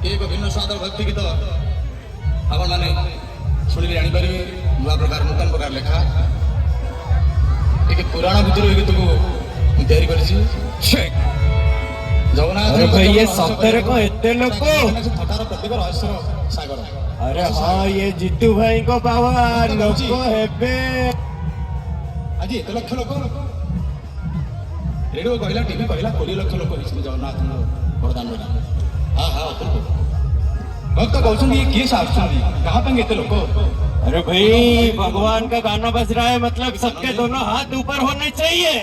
एक भिन्न स्वादर भक्ति गीत आपण माने शुणी जापर नुआ प्रकार नूतन प्रकार लेखा एक पुराण भितर गीत को तैयारी कर जगन्नाथ। अरे भाई ये सप्ताह को इतने लोग थटार प्रतीक रहस्य सागर। अरे हाँ ये जितू भाई को पावर लोग को हेबे आज एत लक्ष लोक रेडियो कहला टीवी कहला 20 लाख लोक जगन्नाथ वरदान हाँ हाँ भक्त कहते किए से कहाँ पे एत लोक। अरे भाई भगवान का गाना बज रहा है मतलब सबके दोनों हाथ ऊपर होने चाहिए।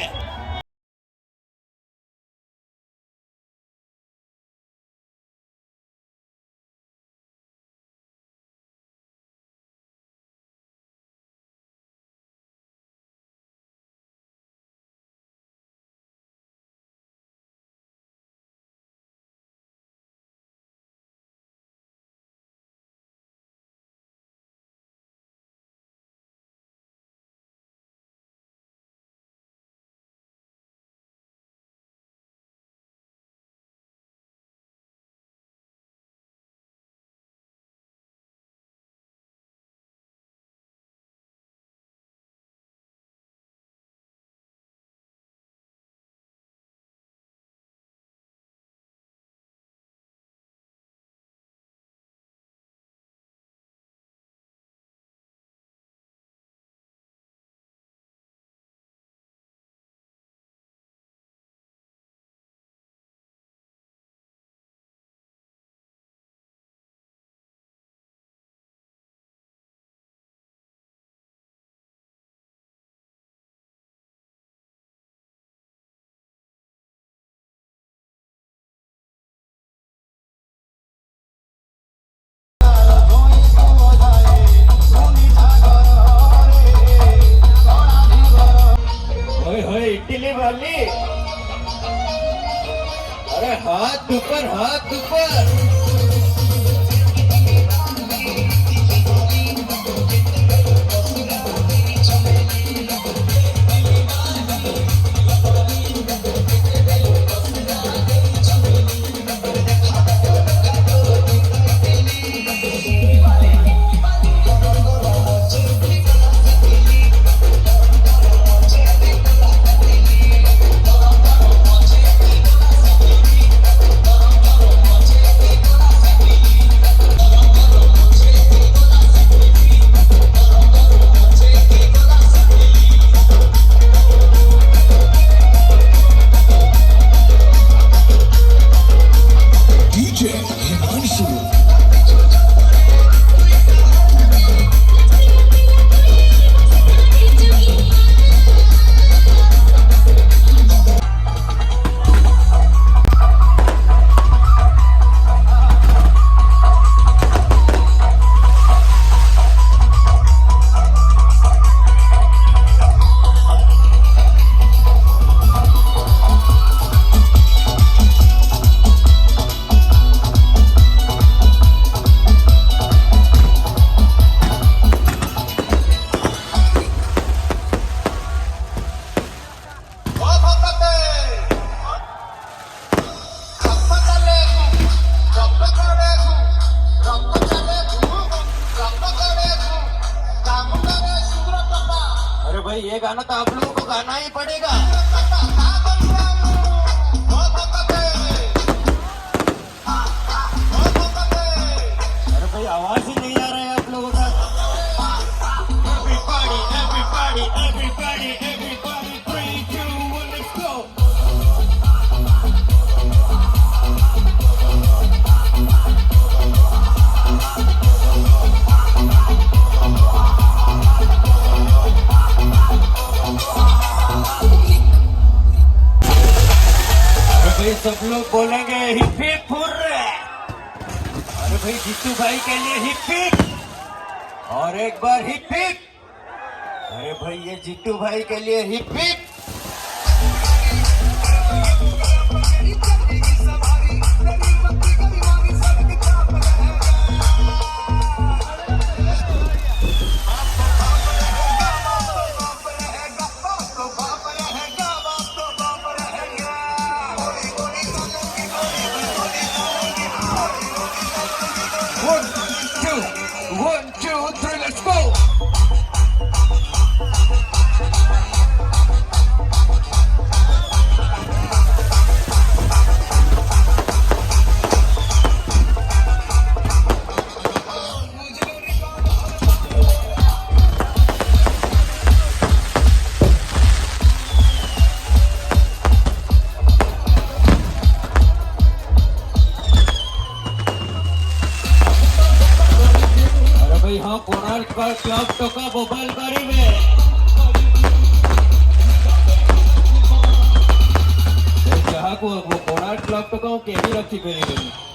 इटली वाली अरे हाथ ऊपर हाथ ऊपर। भाई ये गाना तो आप लोगों को गाना ही पड़ेगा। अरे भाई आवाज ही नहीं आ रहा है आप लोगों का। Everybody, everybody, everybody, everybody, 3, 2, 1, let's go. सब लोग बोलेंगे हिप हिप हुर्रे। अरे भाई जीतू भाई के लिए हिप हिप और एक बार हिप हिप। अरे भाई ये जीतू भाई के लिए हिप हिप। ক্লাব টকা মোবাইল করিবে ଯାହାକୁ କୋଣାର୍କ କ୍ଲବ ଟକା କେହି ରଖିପାରିବେନି